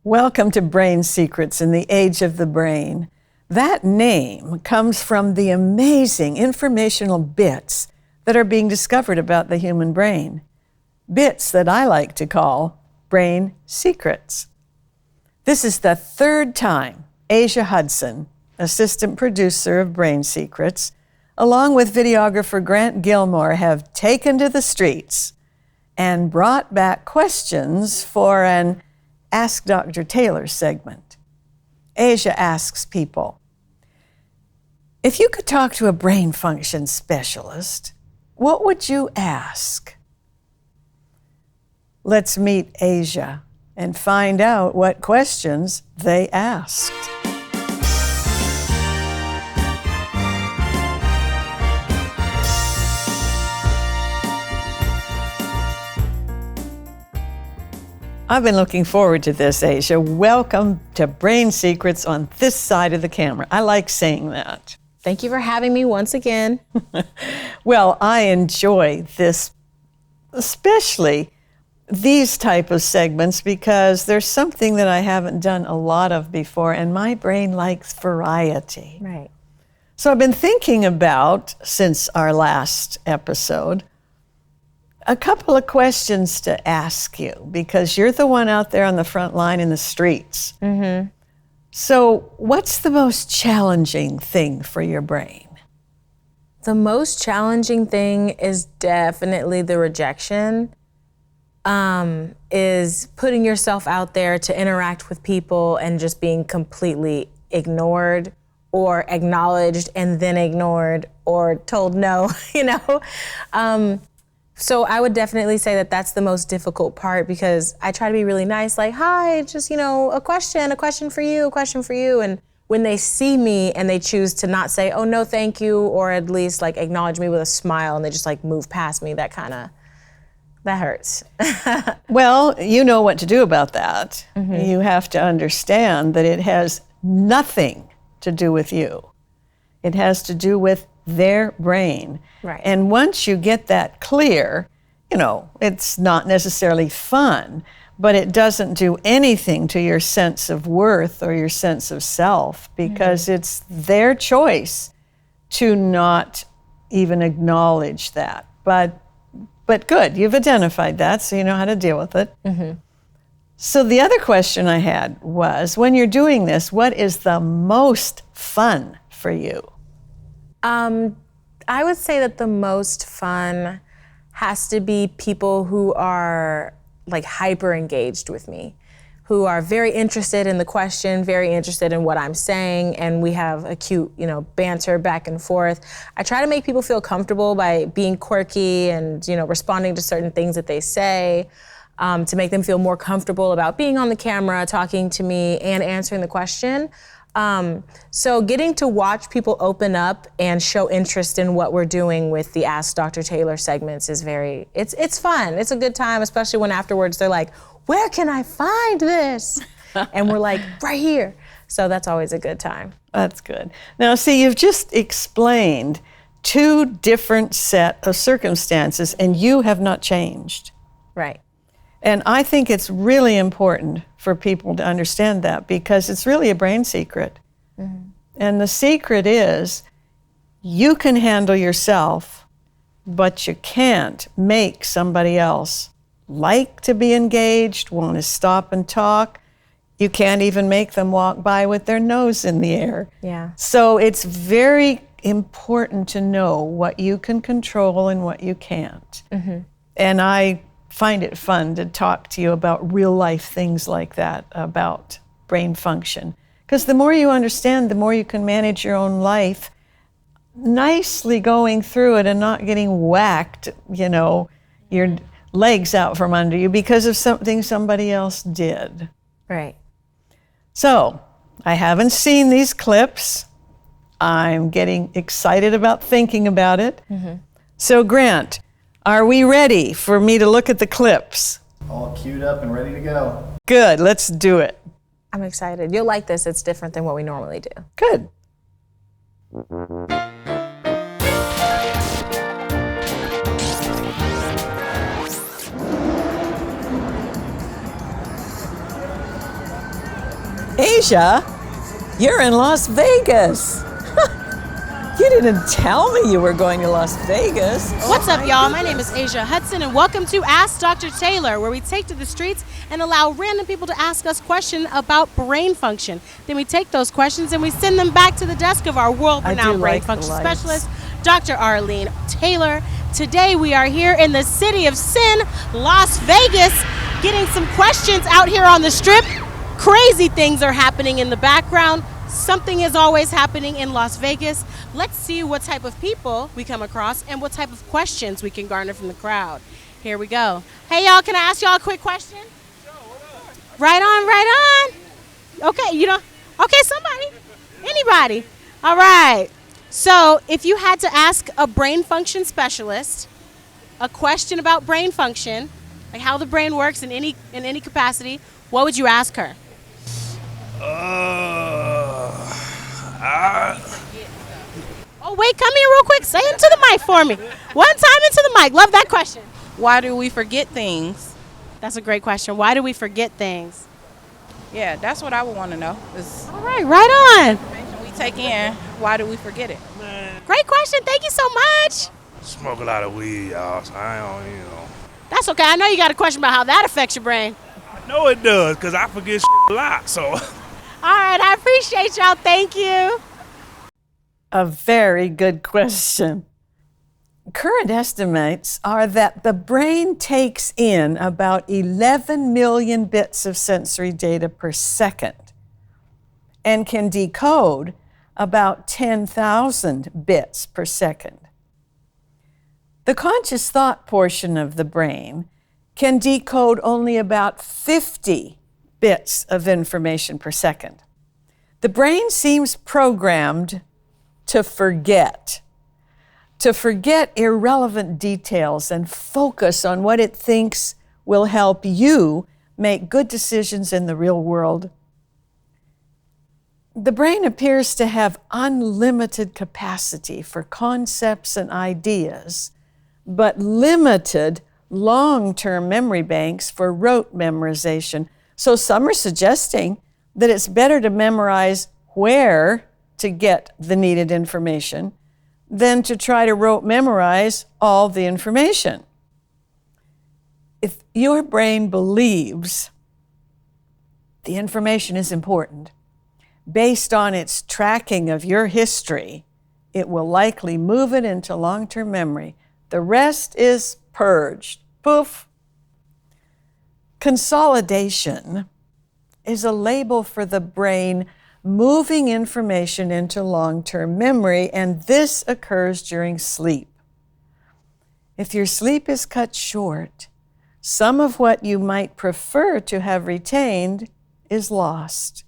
Welcome to Brain Secrets in the Age of the Brain. That name comes from the amazing informational bits that are being discovered about the human brain. Bits that I like to call brain secrets. This is the third time Asia Hudson, assistant producer of Brain Secrets, along with videographer Grant Gilmore, have taken to the streets and brought back questions for an Ask Dr. Taylor segment. Asia asks people, if you could talk to a brain function specialist, what would you ask? Let's meet Asia and find out what questions they asked. I've been looking forward to this, Asia. Welcome to Brain Secrets on this side of the camera. I like saying that. Thank you for having me once again. Well, I enjoy this, especially these type of segments, because there's something that I haven't done a lot of before, and my brain likes variety. Right. So I've been thinking about, since our last episode, a couple of questions to ask you, because you're the one out there on the front line in the streets. Mm-hmm. So what's the most challenging thing for your brain? The most challenging thing is definitely the rejection, is putting yourself out there to interact with people and just being completely ignored or acknowledged and then ignored or told no, So I would definitely say that that's the most difficult part, because I try to be really nice, like, hi, just, a question for you. And when they see me and they choose to not say, oh, no, thank you, or at least like acknowledge me with a smile and they just like move past me, that hurts. Well, you know what to do about that. Mm-hmm. You have to understand that it has nothing to do with you. It has to do with their brain. Right. And once you get that clear, it's not necessarily fun, but it doesn't do anything to your sense of worth or your sense of self, because it's their choice to not even acknowledge that. But good, you've identified that, so you know how to deal with it. Mm-hmm. So the other question I had was, when you're doing this, what is the most fun for you? I would say that the most fun has to be people who are like hyper engaged with me, who are very interested in the question, very interested in what I'm saying, and we have a cute, banter back and forth. I try to make people feel comfortable by being quirky and, responding to certain things that they say, to make them feel more comfortable about being on the camera, talking to me, and answering the question. So getting to watch people open up and show interest in what we're doing with the Ask Dr. Taylor segments is it's fun. It's a good time, especially when afterwards they're like, where can I find this? And we're like, right here. So that's always a good time. That's good. Now, see, you've just explained two different set of circumstances, and you have not changed. Right. And I think it's really important for people to understand that, because it's really a brain secret. Mm-hmm. And the secret is, you can handle yourself, but you can't make somebody else like to be engaged, want to stop and talk. You can't even make them walk by with their nose in the air. Yeah. So it's very important to know what you can control and what you can't. Mm-hmm. And I find it fun to talk to you about real life things like that, about brain function. Because the more you understand, the more you can manage your own life, nicely going through it and not getting whacked, your legs out from under you because of something somebody else did. Right. So, I haven't seen these clips. I'm getting excited about thinking about it. Mm-hmm. So, Grant, are we ready for me to look at the clips? All queued up and ready to go. Good, let's do it. I'm excited. You'll like this. It's different than what we normally do. Good. Asia, you're in Las Vegas. You didn't tell me you were going to Las Vegas. What's up, y'all? My name is Asia Hudson, and welcome to Ask Dr. Taylor, where we take to the streets and allow random people to ask us questions about brain function. Then we take those questions and we send them back to the desk of our world-renowned brain function specialist, Dr. Arlene Taylor. Today we are here in the city of sin, Las Vegas, getting some questions out here on the strip. Crazy things are happening in the background. Something is always happening in Las Vegas. Let's see what type of people we come across and what type of questions we can garner from the crowd. Here we go. Hey, y'all, can I ask y'all a quick question? Right on, right on. Okay, okay, somebody, anybody. All right. So if you had to ask a brain function specialist a question about brain function, like how the brain works in any capacity, what would you ask her? Oh, wait, come here real quick. Say into the mic for me. One time into the mic. Love that question. Why do we forget things? That's a great question. Why do we forget things? Yeah, that's what I would want to know. All right, right on. Information we take in, why do we forget it? Great question. Thank you so much. Smoke a lot of weed, y'all, so I don't. That's okay. I know you got a question about how that affects your brain. I know it does, because I forget a lot, so. All right, I appreciate y'all. Thank you. A very good question. Current estimates are that the brain takes in about 11 million bits of sensory data per second and can decode about 10,000 bits per second. The conscious thought portion of the brain can decode only about 50 bits of information per second. The brain seems programmed to forget irrelevant details and focus on what it thinks will help you make good decisions in the real world. The brain appears to have unlimited capacity for concepts and ideas, but limited long-term memory banks for rote memorization. So some are suggesting that it's better to memorize where to get the needed information than to try to rote memorize all the information. If your brain believes the information is important, based on its tracking of your history, it will likely move it into long-term memory. The rest is purged. Poof. Consolidation is a label for the brain moving information into long-term memory, and this occurs during sleep. If your sleep is cut short, some of what you might prefer to have retained is lost.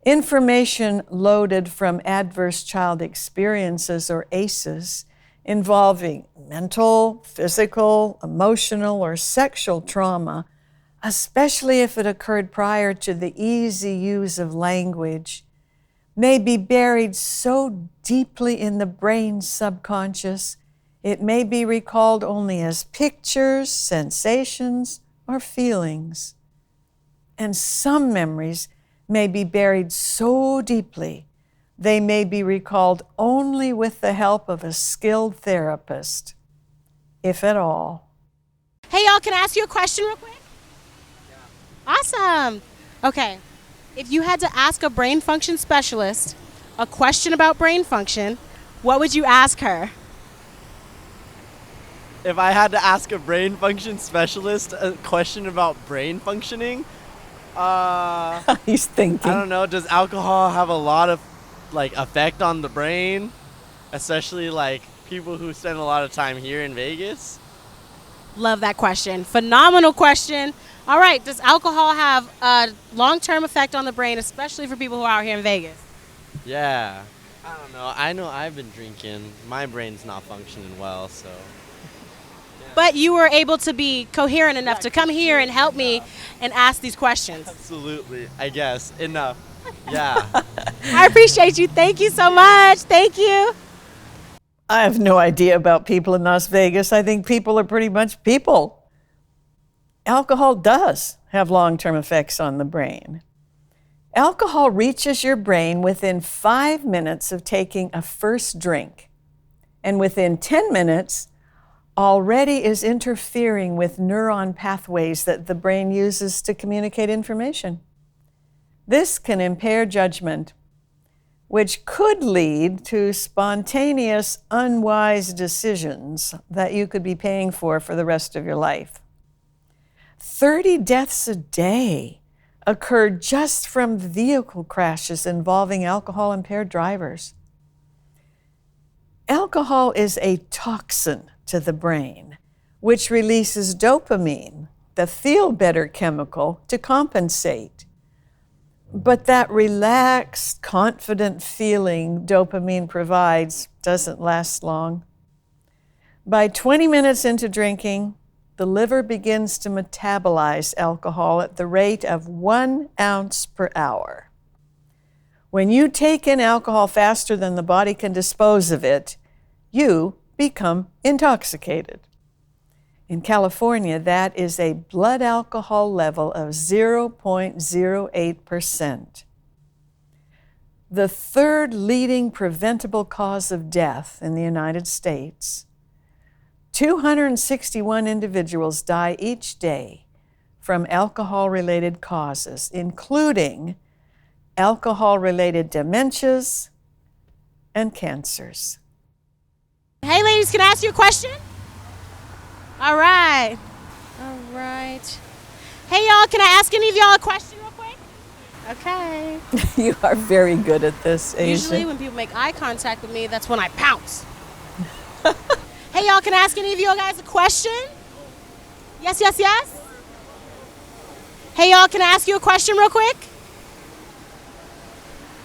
Information loaded from adverse child experiences, or ACEs, involving mental, physical, emotional, or sexual trauma, especially if it occurred prior to the easy use of language, may be buried so deeply in the brain's subconscious, it may be recalled only as pictures, sensations, or feelings. And some memories may be buried so deeply, they may be recalled only with the help of a skilled therapist, if at all. Hey, y'all, can I ask you a question real quick? Awesome. Okay. If you had to ask a brain function specialist a question about brain function, what would you ask her? If I had to ask a brain function specialist a question about brain functioning, He's thinking. I don't know, does alcohol have a lot of effect on the brain? Especially people who spend a lot of time here in Vegas? Love that question. Phenomenal question. All right, does alcohol have a long-term effect on the brain, especially for people who are out here in Vegas? Yeah. I don't know. I know I've been drinking. My brain's not functioning well, so. But you were able to be coherent enough to come here and help me and ask these questions. Absolutely. I guess. Enough. Yeah. I appreciate you. Thank you so much. Thank you. I have no idea about people in Las Vegas. I think people are pretty much people. Alcohol does have long-term effects on the brain. Alcohol reaches your brain within 5 minutes of taking a first drink, and within 10 minutes, already is interfering with neuron pathways that the brain uses to communicate information. This can impair judgment, which could lead to spontaneous, unwise decisions that you could be paying for the rest of your life. 30 deaths a day occur just from vehicle crashes involving alcohol-impaired drivers. Alcohol is a toxin to the brain, which releases dopamine, the feel-better chemical, to compensate. But that relaxed, confident feeling dopamine provides doesn't last long. By 20 minutes into drinking, the liver begins to metabolize alcohol at the rate of 1 ounce per hour. When you take in alcohol faster than the body can dispose of it, you become intoxicated. In California, that is a blood alcohol level of 0.08%. The third leading preventable cause of death in the United States. 261 individuals die each day from alcohol-related causes, including alcohol-related dementias and cancers. Hey, ladies, can I ask you a question? All right. Hey, y'all, can I ask any of y'all a question real quick? Okay. You are very good at this, Asia. Usually when people make eye contact with me, that's when I pounce. Hey, y'all, can I ask any of you guys a question? Yes? Hey, y'all, can I ask you a question real quick?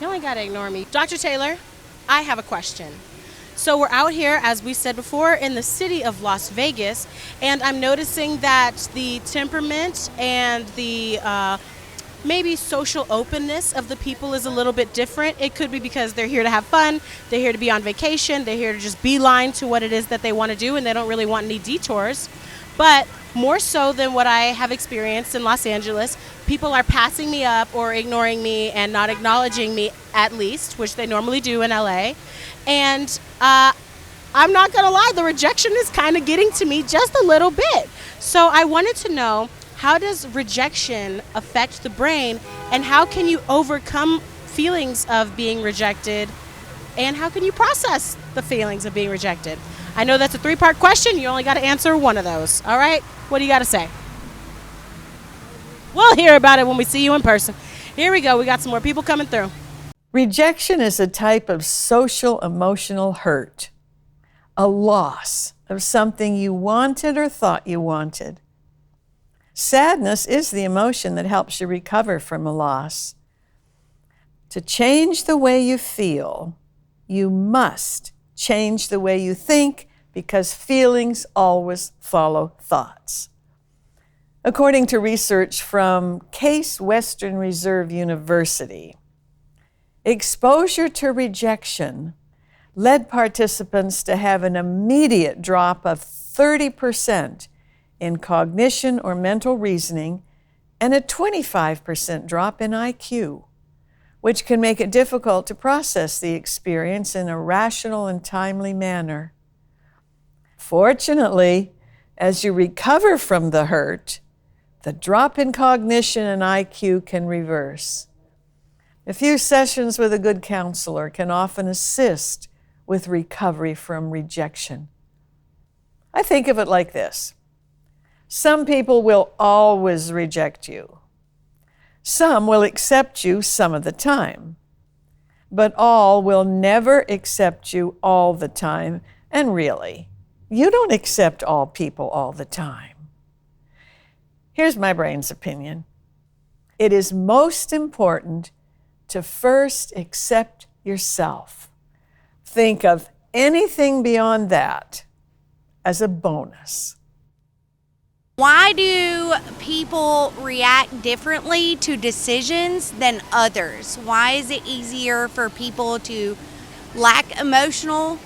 You only gotta ignore me. Dr. Taylor, I have a question. So we're out here, as we said before, in the city of Las Vegas, and I'm noticing that the temperament and the maybe social openness of the people is a little bit different. It could be because they're here to have fun, they're here to be on vacation, they're here to just beeline to what it is that they want to do, and they don't really want any detours. But more so than what I have experienced in Los Angeles, people are passing me up or ignoring me and not acknowledging me, at least, which they normally do in LA. And I'm not gonna lie, the rejection is kind of getting to me just a little bit. So I wanted to know, how does rejection affect the brain, and how can you overcome feelings of being rejected, and how can you process the feelings of being rejected? I know that's a 3-part question. You only got to answer one of those. All right? What do you got to say? We'll hear about it when we see you in person. Here we go. We got some more people coming through. Rejection is a type of social emotional hurt, a loss of something you wanted or thought you wanted. Sadness is the emotion that helps you recover from a loss. To change the way you feel, you must change the way you think, because feelings always follow thoughts. According to research from Case Western Reserve University, exposure to rejection led participants to have an immediate drop of 30% in cognition or mental reasoning and a 25% drop in IQ, which can make it difficult to process the experience in a rational and timely manner. Fortunately, as you recover from the hurt, the drop in cognition and IQ can reverse. A few sessions with a good counselor can often assist with recovery from rejection. I think of it like this. Some people will always reject you. Some will accept you some of the time, but all will never accept you all the time. And really, you don't accept all people all the time. Here's my brain's opinion. It is most important to first accept yourself. Think of anything beyond that as a bonus. Why do people react differently to decisions than others? Why is it easier for people to lack emotional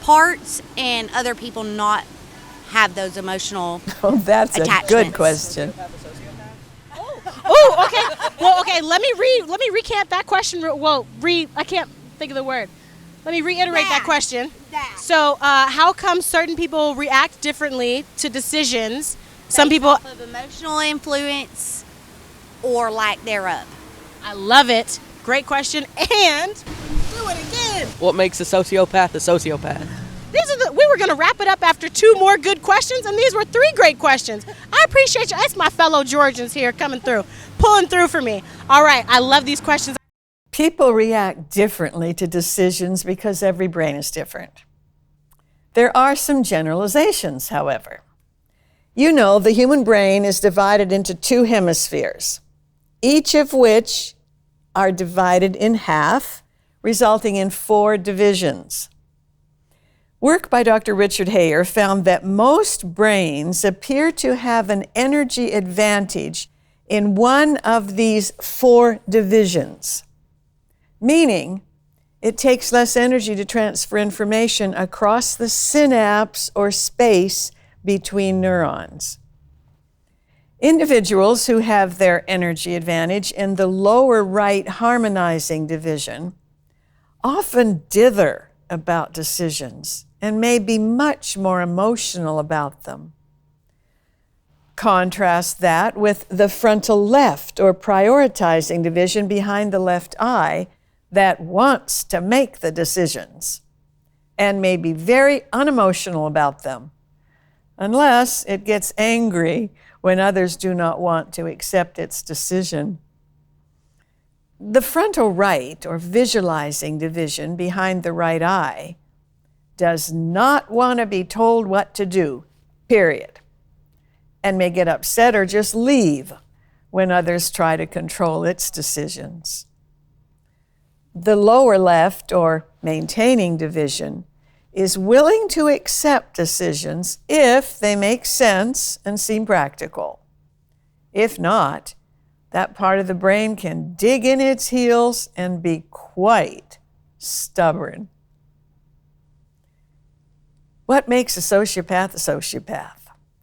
parts and other people not have those emotional Oh, that's attachments? a good question. Ooh, okay. Well, okay. Let me recant that question. I can't think of the word. Let me reiterate that question. So, how come certain people react differently to decisions? Some people off of emotional influence or lack thereof. I love it. Great question. And do it again. What makes a sociopath a sociopath? We were going to wrap it up after 2 more good questions, and these were 3 great questions. I appreciate you. That's my fellow Georgians here coming through, pulling through for me. All right, I love these questions. People react differently to decisions because every brain is different. There are some generalizations, however. You know, the human brain is divided into 2 hemispheres, each of which are divided in half, resulting in 4 divisions. Work by Dr. Richard Hayer found that most brains appear to have an energy advantage in one of these 4 divisions, meaning it takes less energy to transfer information across the synapse or space between neurons. Individuals who have their energy advantage in the lower right harmonizing division often dither about decisions and may be much more emotional about them. Contrast that with the frontal left or prioritizing division behind the left eye that wants to make the decisions and may be very unemotional about them, unless it gets angry when others do not want to accept its decision. The frontal right or visualizing division behind the right eye does not want to be told what to do, period, and may get upset or just leave when others try to control its decisions. The lower left or maintaining division is willing to accept decisions if they make sense and seem practical. If not, that part of the brain can dig in its heels and be quite stubborn. What makes a sociopath a sociopath?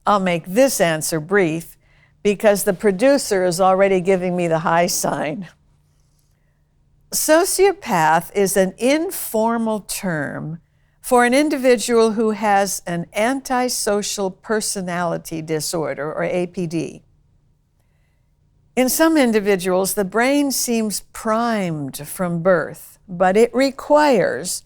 I'll make this answer brief because the producer is already giving me the high sign. Sociopath is an informal term for an individual who has an antisocial personality disorder, or APD. In some individuals, the brain seems primed from birth, but it requires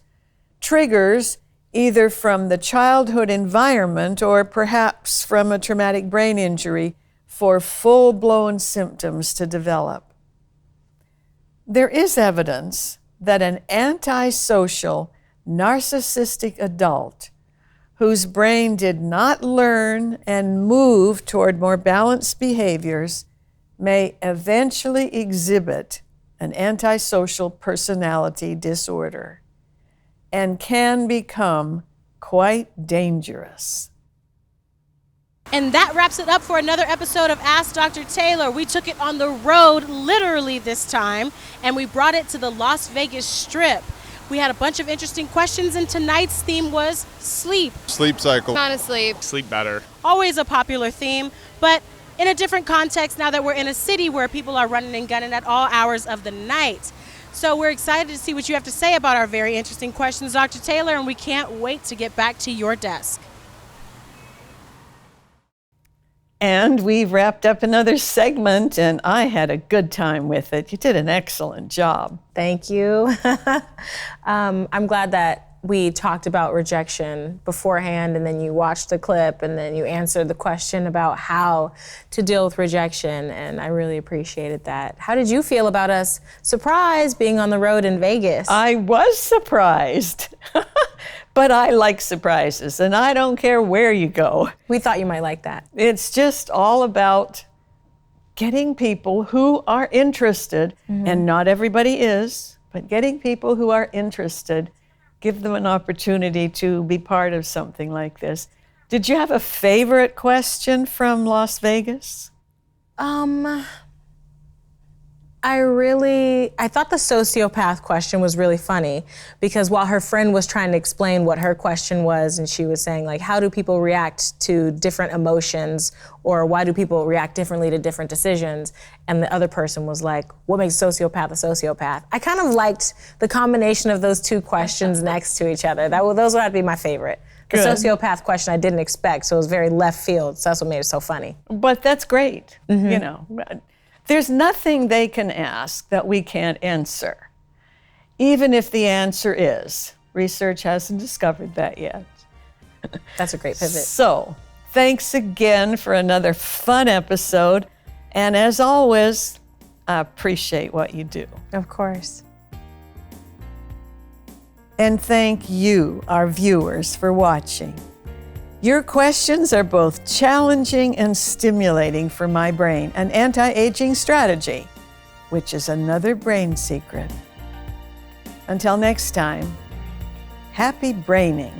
triggers either from the childhood environment or perhaps from a traumatic brain injury for full-blown symptoms to develop. There is evidence that an antisocial, narcissistic adult whose brain did not learn and move toward more balanced behaviors may eventually exhibit an antisocial personality disorder and can become quite dangerous. And that wraps it up for another episode of Ask Dr. Taylor. We took it on the road, literally this time, and we brought it to the Las Vegas Strip. We had a bunch of interesting questions, and tonight's theme was sleep. Sleep cycle. Not asleep. Sleep better. Always a popular theme, but in a different context now that we're in a city where people are running and gunning at all hours of the night. So we're excited to see what you have to say about our very interesting questions, Dr. Taylor, and we can't wait to get back to your desk. And we've wrapped up another segment, and I had a good time with it. You did an excellent job. Thank you. I'm glad that we talked about rejection beforehand, and then you watched the clip, and then you answered the question about how to deal with rejection, and I really appreciated that. How did you feel about us, surprise, being on the road in Vegas? I was surprised, but I like surprises, and I don't care where you go. We thought you might like that. It's just all about getting people who are interested, and not everybody is, but getting people who are interested, give them an opportunity to be part of something like this. Did you have a favorite question from Las Vegas? I thought the sociopath question was really funny because while her friend was trying to explain what her question was, and she was saying like, how do people react to different emotions, or why do people react differently to different decisions? And the other person was like, what makes a sociopath a sociopath? I kind of liked the combination of those two questions next to each other. Those would have to be my favorite. The Good. sociopath question I didn't expect, so it was very left field, so that's what made it so funny. But that's great, you know. There's nothing they can ask that we can't answer, even if the answer is, research hasn't discovered that yet. That's a great pivot. So, thanks again for another fun episode. And as always, I appreciate what you do. Of course. And thank you, our viewers, for watching. Your questions are both challenging and stimulating for my brain, an anti-aging strategy, which is another brain secret. Until next time, happy braining.